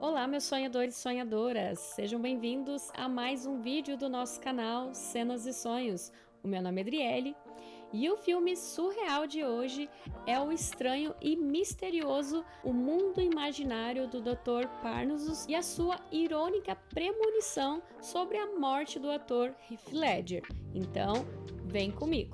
Olá, meus sonhadores e sonhadoras! Sejam bem-vindos a mais um vídeo do nosso canal Cenas e Sonhos. O meu nome é Adriele e o filme surreal de hoje é o estranho e misterioso O Mundo Imaginário do Dr. Parnassus e a sua irônica premonição sobre a morte do ator Heath Ledger. Então, vem comigo!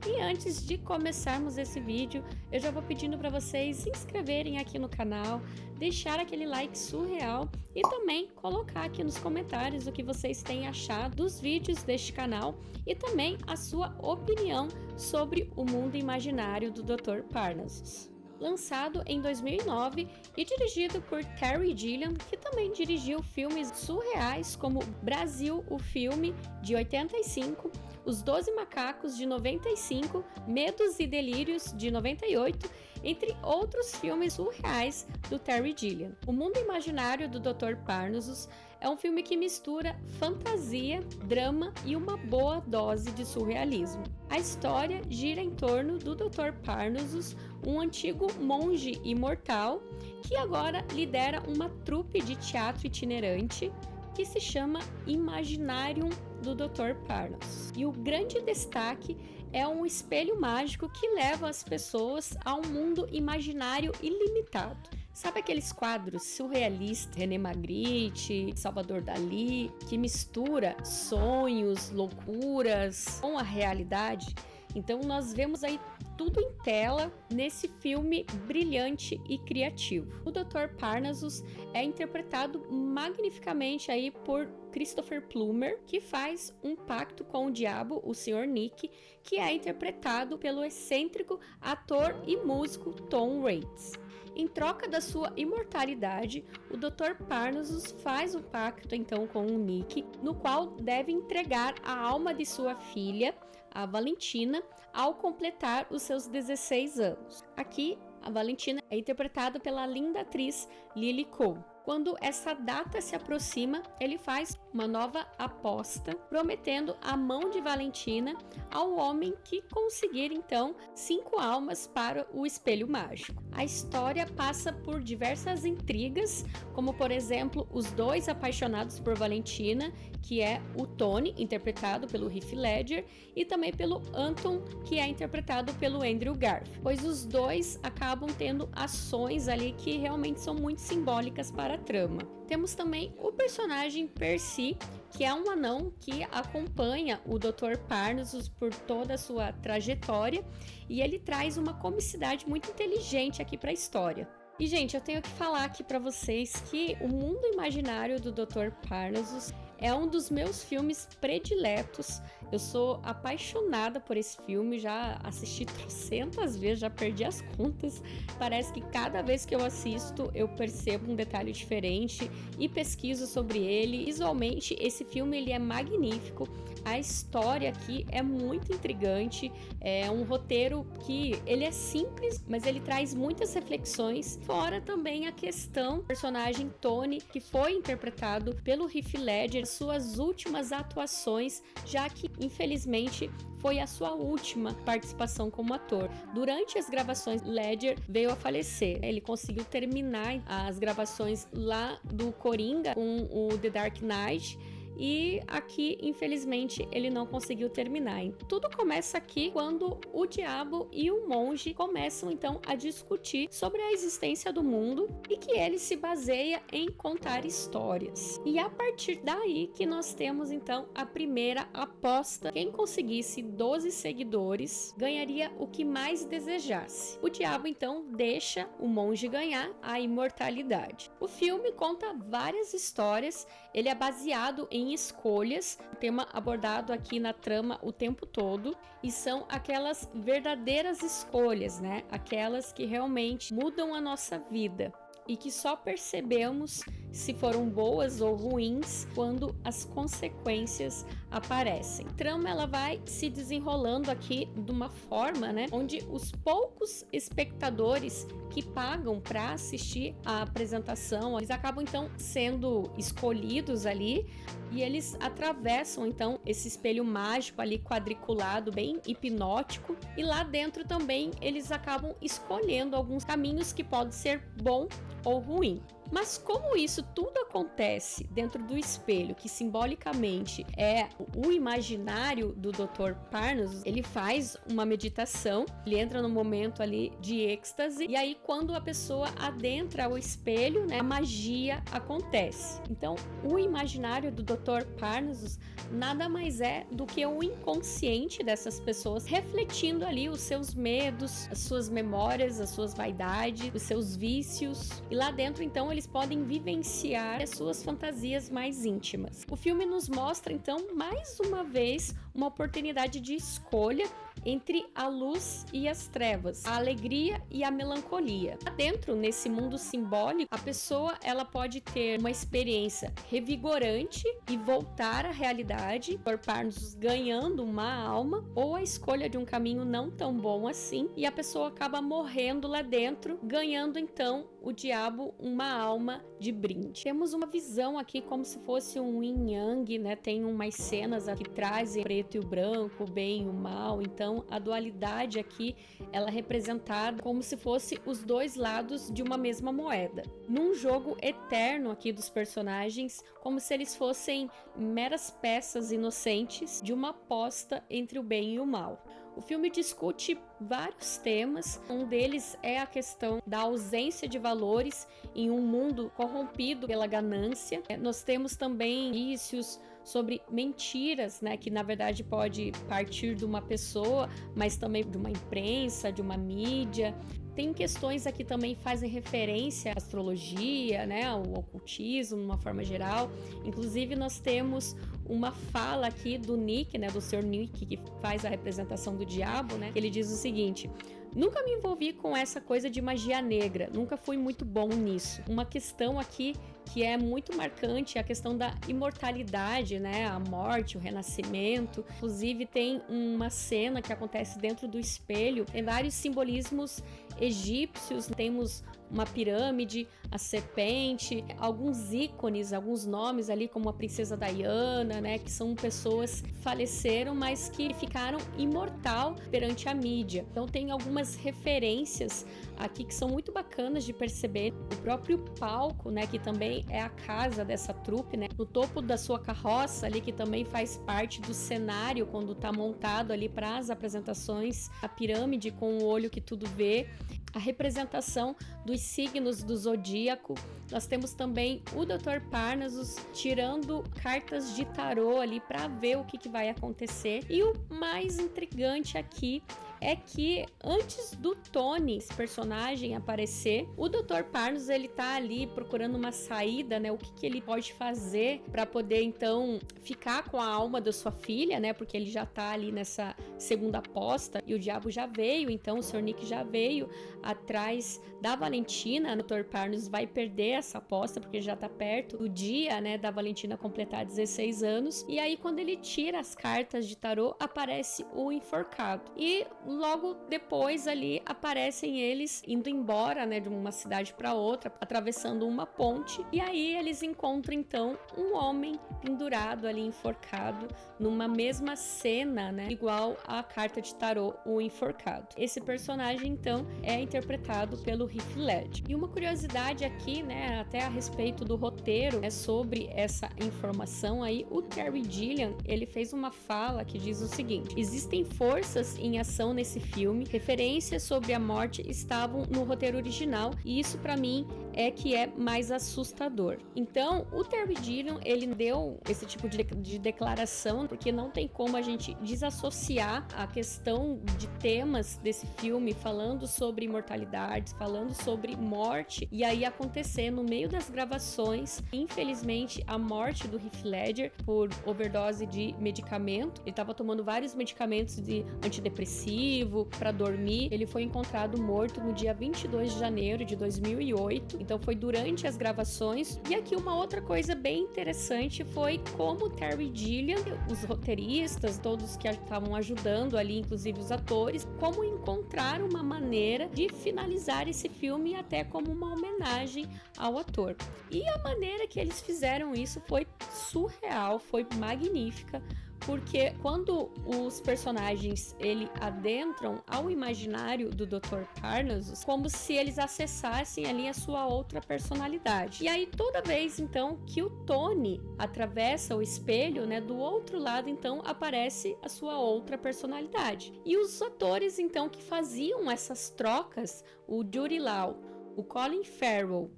E antes de começarmos esse vídeo, eu já vou pedindo para vocês se inscreverem aqui no canal, deixar aquele like surreal e também colocar aqui nos comentários o que vocês têm achado dos vídeos deste canal e também a sua opinião sobre o mundo imaginário do Dr. Parnassus. Lançado em 2009 e dirigido por Terry Gilliam, que também dirigiu filmes surreais como Brasil, o filme, de 85, Os 12 Macacos, de 95, Medos e Delírios, de 98, entre outros filmes surreais do Terry Gilliam. O Mundo Imaginário do Dr. Parnassus é um filme que mistura fantasia, drama e uma boa dose de surrealismo. A história gira em torno do Dr. Parnassus, um antigo monge imortal que agora lidera uma trupe de teatro itinerante que se chama Imaginarium do Dr. Parnassus. E o grande destaque é um espelho mágico que leva as pessoas a um mundo imaginário ilimitado. Sabe aqueles quadros surrealistas, René Magritte, Salvador Dalí, que mistura sonhos, loucuras com a realidade? Então nós vemos aí tudo em tela nesse filme brilhante e criativo. O Dr. Parnassus é interpretado magnificamente aí por Christopher Plummer, que faz um pacto com o diabo, o Sr. Nick, que é interpretado pelo excêntrico ator e músico Tom Waits. Em troca da sua imortalidade, o Dr. Parnassus faz um pacto então com o Nick, no qual deve entregar a alma de sua filha, a Valentina, ao completar os seus 16 anos. Aqui, a Valentina é interpretada pela linda atriz Lily Cole. Quando essa data se aproxima, ele faz uma nova aposta, prometendo a mão de Valentina ao homem que conseguir, então, 5 almas para o espelho mágico. A história passa por diversas intrigas, como, por exemplo, os dois apaixonados por Valentina, que é o Tony, interpretado pelo Heath Ledger, e também pelo Anton, que é interpretado pelo Andrew Garfield, pois os dois acabam tendo ações ali que realmente são muito simbólicas para a trama. Temos também o personagem Percy, que é um anão que acompanha o Dr. Parnassus por toda a sua trajetória e ele traz uma comicidade muito inteligente aqui para a história. E, gente, eu tenho que falar aqui para vocês que o mundo imaginário do Dr. Parnassus é um dos meus filmes prediletos. Eu sou apaixonada por esse filme, já assisti trocentas vezes, já perdi as contas. Parece que cada vez que eu assisto, eu percebo um detalhe diferente e pesquiso sobre ele. Visualmente, esse filme ele é magnífico. A história aqui é muito intrigante. É um roteiro que ele é simples, mas ele traz muitas reflexões. Fora também a questão do personagem Tony, que foi interpretado pelo Heath Ledger, suas últimas atuações, já que infelizmente foi a sua última participação como ator. Durante as gravações, Ledger veio a falecer. Ele conseguiu terminar as gravações lá do Coringa com o The Dark Knight, e aqui, infelizmente, ele não conseguiu terminar. Tudo começa aqui quando o diabo e o monge começam então a discutir sobre a existência do mundo e que ele se baseia em contar histórias. E a partir daí que nós temos então a primeira aposta. Quem conseguisse 12 seguidores ganharia o que mais desejasse. O diabo então deixa o monge ganhar a imortalidade. O filme conta várias histórias, ele é baseado em escolhas, tema abordado aqui na trama o tempo todo, e são aquelas verdadeiras escolhas, né? Aquelas que realmente mudam a nossa vida e que só percebemos se foram boas ou ruins quando as consequências aparecem. A trama ela vai se desenrolando aqui de uma forma, né, onde os poucos espectadores que pagam para assistir a apresentação, eles acabam então sendo escolhidos ali e eles atravessam então esse espelho mágico ali quadriculado, bem hipnótico, e lá dentro também eles acabam escolhendo alguns caminhos que podem ser bom ou ruim. Mas como isso tudo acontece dentro do espelho, que simbolicamente é o imaginário do Dr. Parnassus, ele faz uma meditação, ele entra no momento ali de êxtase, e aí quando a pessoa adentra o espelho, né, a magia acontece. Então, o imaginário do Dr. Parnassus nada mais é do que o inconsciente dessas pessoas refletindo ali os seus medos, as suas memórias, as suas vaidades, os seus vícios, e lá dentro então eles podem vivenciar as suas fantasias mais íntimas. O filme nos mostra então mais uma vez uma oportunidade de escolha entre a luz e as trevas, a alegria e a melancolia. Lá dentro, nesse mundo simbólico, a pessoa ela pode ter uma experiência revigorante e voltar à realidade, tornar-nos ganhando uma alma, ou a escolha de um caminho não tão bom assim, e a pessoa acaba morrendo lá dentro, ganhando então o diabo uma alma de brinde. Temos uma visão aqui como se fosse um yin yang, né? Tem umas cenas aqui que trazem preto e o branco, o bem e o mal. Então a dualidade aqui ela é representada como se fosse os dois lados de uma mesma moeda. Num jogo eterno aqui dos personagens, como se eles fossem meras peças inocentes de uma aposta entre o bem e o mal. O filme discute vários temas, um deles é a questão da ausência de valores em um mundo corrompido pela ganância. Nós temos também indícios sobre mentiras, né, que na verdade pode partir de uma pessoa, mas também de uma imprensa, de uma mídia. Tem questões aqui também que fazem referência à astrologia, né, ao ocultismo, de uma forma geral. Inclusive, nós temos uma fala aqui do Nick, né, do Sr. Nick, que faz a representação do diabo, né, ele diz o seguinte: nunca me envolvi com essa coisa de magia negra, nunca fui muito bom nisso. Uma questão aqui que é muito marcante é a questão da imortalidade, né? A morte, o renascimento. Inclusive tem uma cena que acontece dentro do espelho, tem vários simbolismos egípcios, temos uma pirâmide, a serpente, alguns ícones, alguns nomes ali como a princesa Diana, né, que são pessoas que faleceram, mas que ficaram imortal perante a mídia. Então tem algumas referências aqui que são muito bacanas de perceber. O próprio palco, né, que também é a casa dessa trupe, né, no topo da sua carroça ali, que também faz parte do cenário quando tá montado ali para as apresentações, a pirâmide com o olho que tudo vê, a representação dos signos do zodíaco. Nós temos também o Dr. Parnassus tirando cartas de tarô ali para ver o que vai acontecer. E o mais intrigante aqui é que antes do Tony, esse personagem, aparecer, o Dr. Parnassus ele tá ali procurando uma saída, né? O que ele pode fazer para poder então ficar com a alma da sua filha, né? Porque ele já tá ali nessa segunda aposta e o diabo já veio, então o Sr. Nick já veio atrás da Valentina. O Dr. Parnassus vai perder essa aposta porque já tá perto do dia, né, da Valentina completar 16 anos. E aí quando ele tira as cartas de tarô, aparece o enforcado. E logo depois ali aparecem eles indo embora, né, de uma cidade para outra, atravessando uma ponte, e aí eles encontram então um homem pendurado ali, enforcado, numa mesma cena, né, igual a carta de tarô, o enforcado. Esse personagem então é interpretado pelo Heath Ledger. E uma curiosidade aqui, né, até a respeito do roteiro, né, sobre essa informação aí, o Terry Gilliam, ele fez uma fala que diz o seguinte: existem forças em ação nesse filme, referências sobre a morte estavam no roteiro original, e isso para mim é que é mais assustador. Então, o Terry Gilliam, ele deu esse tipo de declaração, porque não tem como a gente desassociar a questão de temas desse filme, falando sobre imortalidade, falando sobre morte, e aí acontecer no meio das gravações, infelizmente, a morte do Heath Ledger por overdose de medicamento. Ele estava tomando vários medicamentos de antidepressivo, sedativo para dormir. Ele foi encontrado morto no dia 22 de janeiro de 2008, então foi durante as gravações. E aqui uma outra coisa bem interessante foi como Terry Gilliam, os roteiristas, todos que estavam ajudando ali, inclusive os atores, como encontrar uma maneira de finalizar esse filme até como uma homenagem ao ator. E a maneira que eles fizeram isso foi surreal, foi magnífica, porque quando os personagens adentram ao imaginário do Dr. Parnassus, como se eles acessassem ali a sua outra personalidade. E aí toda vez então que o Tony atravessa o espelho, né, do outro lado então aparece a sua outra personalidade. E os atores então que faziam essas trocas, o Jude Law, o Colin Farrell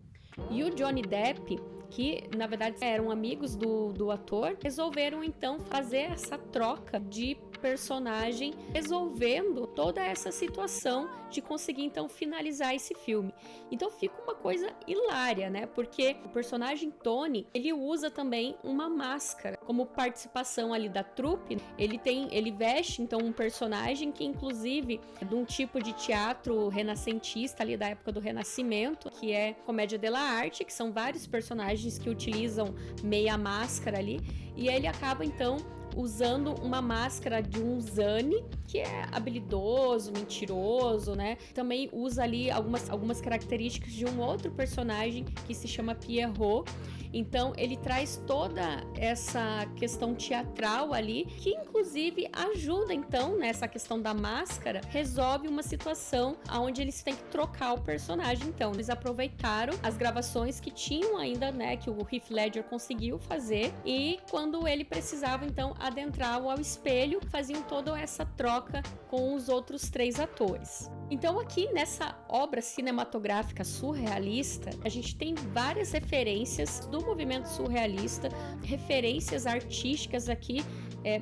e o Johnny Depp, que na verdade eram amigos do ator, resolveram então fazer essa troca de personagem, resolvendo toda essa situação de conseguir então finalizar esse filme. Então fica uma coisa hilária, né? Porque o personagem Tony, ele usa também uma máscara como participação ali da trupe. Ele veste então um personagem que inclusive é de um tipo de teatro renascentista ali da época do Renascimento, que é comédia dell'arte, que são vários personagens que utilizam meia máscara ali, e ele acaba então usando uma máscara de um Zane, que é habilidoso, mentiroso, né? Também usa ali algumas características de um outro personagem que se chama Pierrot. Então ele traz toda essa questão teatral ali, que inclusive ajuda então nessa questão da máscara, resolve uma situação onde eles têm que trocar o personagem. Então eles aproveitaram as gravações que tinham ainda, né, que o Heath Ledger conseguiu fazer, e quando ele precisava então adentrar ao espelho, faziam toda essa troca com os outros 3 atores. Então aqui nessa obra cinematográfica surrealista, a gente tem várias referências do movimento surrealista, referências artísticas aqui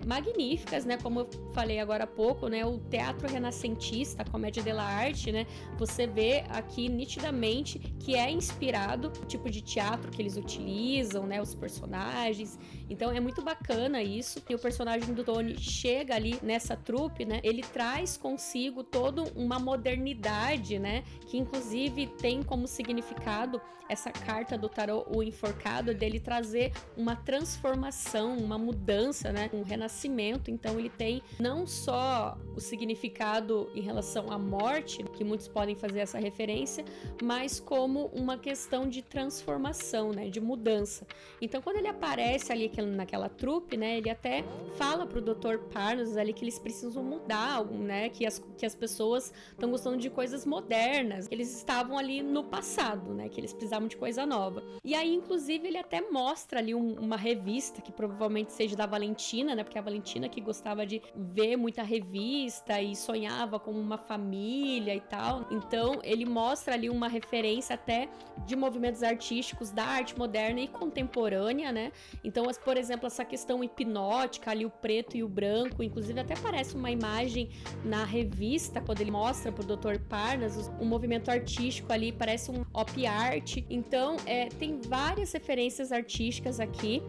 magníficas, né? Como eu falei agora há pouco, né? O teatro renascentista, a comédia dell'arte, né? Você vê aqui nitidamente que é inspirado no tipo de teatro que eles utilizam, né? Os personagens. Então é muito bacana isso. E o personagem do Tony chega ali nessa trupe, né? Ele traz consigo toda uma modernidade, né? Que inclusive tem como significado essa carta do tarô, o enforcado, dele trazer uma transformação, uma mudança, né? Um renascimento. Então ele tem não só o significado em relação à morte, que muitos podem fazer essa referência, mas como uma questão de transformação, né? De mudança. Então quando ele aparece ali naquela trupe, né? Ele até fala pro Dr. Parnassus ali que eles precisam mudar, né? Que as pessoas estão gostando de coisas modernas, eles estavam ali no passado, né? Que eles precisavam de coisa nova. E aí, inclusive, ele até mostra ali uma revista que provavelmente seja da Valentina, né? Porque a Valentina que gostava de ver muita revista e sonhava com uma família e tal. Então, ele mostra ali uma referência até de movimentos artísticos da arte moderna e contemporânea, né? Então, por exemplo, essa questão hipnótica ali, o preto e o branco, inclusive até aparece uma imagem na revista, quando ele mostra pro Dr. Parnassus, um movimento artístico ali, parece um op art. Então, tem várias referências artísticas aqui,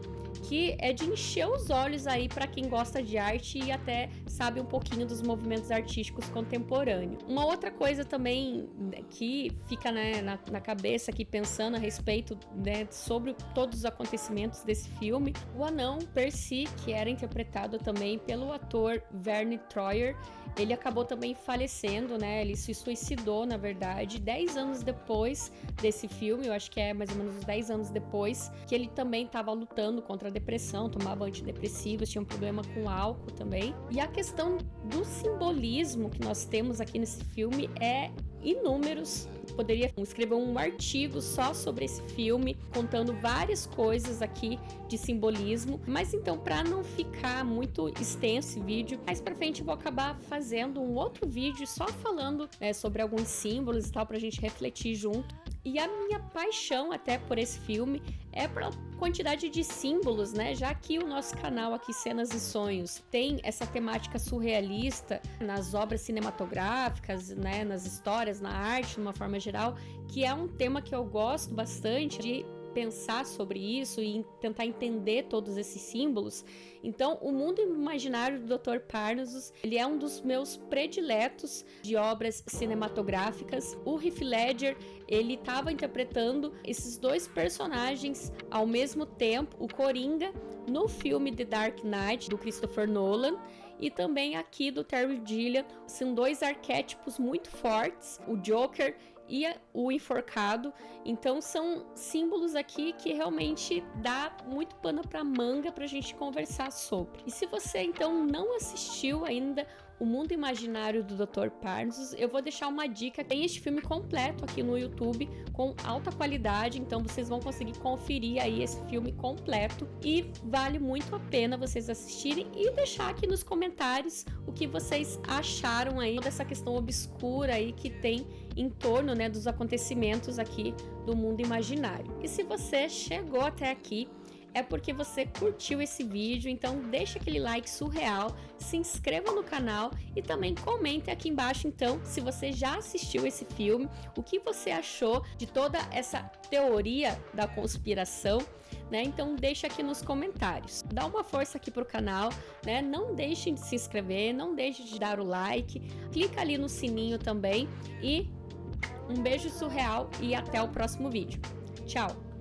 que é de encher os olhos aí para quem gosta de arte e até sabe um pouquinho dos movimentos artísticos contemporâneos. Uma outra coisa também que fica, né, na cabeça aqui pensando a respeito, né, sobre todos os acontecimentos desse filme, o anão Percy, que era interpretado também pelo ator Verne Troyer, ele acabou também falecendo, né? Ele se suicidou, na verdade, 10 anos depois desse filme. Eu acho que é mais ou menos uns 10 anos depois, que ele também estava lutando contra a depressão, tomava antidepressivos, tinha um problema com álcool também. E a questão do simbolismo que nós temos aqui nesse filme é inúmeros. Poderia escrever um artigo só sobre esse filme, contando várias coisas aqui de simbolismo, mas então, para não ficar muito extenso esse vídeo, mais pra frente eu vou acabar fazendo um outro vídeo só falando, né, sobre alguns símbolos e tal, pra gente refletir junto. E a minha paixão até por esse filme é pela quantidade de símbolos, né? Já que o nosso canal aqui, Cenas e Sonhos, tem essa temática surrealista nas obras cinematográficas, né? Nas histórias, na arte, de uma forma geral, que é um tema que eu gosto bastante de pensar sobre isso e tentar entender todos esses símbolos. Então, o mundo imaginário do Dr. Parnassus, ele é um dos meus prediletos de obras cinematográficas. O Heath Ledger, ele estava interpretando esses dois personagens ao mesmo tempo, o Coringa no filme The Dark Knight do Christopher Nolan e também aqui do Terry Gilliam. São dois arquétipos muito fortes, o Joker e o enforcado. Então são símbolos aqui que realmente dá muito pano para manga para a gente conversar sobre. E se você então não assistiu ainda O Mundo Imaginário do Dr. Parnassus, eu vou deixar uma dica. Tem este filme completo aqui no YouTube com alta qualidade, então vocês vão conseguir conferir aí esse filme completo e vale muito a pena vocês assistirem e deixar aqui nos comentários o que vocês acharam aí dessa questão obscura aí que tem em torno, né, dos acontecimentos aqui do mundo imaginário. E se você chegou até aqui, é porque você curtiu esse vídeo, então deixa aquele like surreal, se inscreva no canal e também comente aqui embaixo, então, se você já assistiu esse filme, o que você achou de toda essa teoria da conspiração, né? Então deixa aqui nos comentários. Dá uma força aqui pro canal, né? Não deixem de se inscrever, não deixe de dar o like, clica ali no sininho também e um beijo surreal e até o próximo vídeo. Tchau!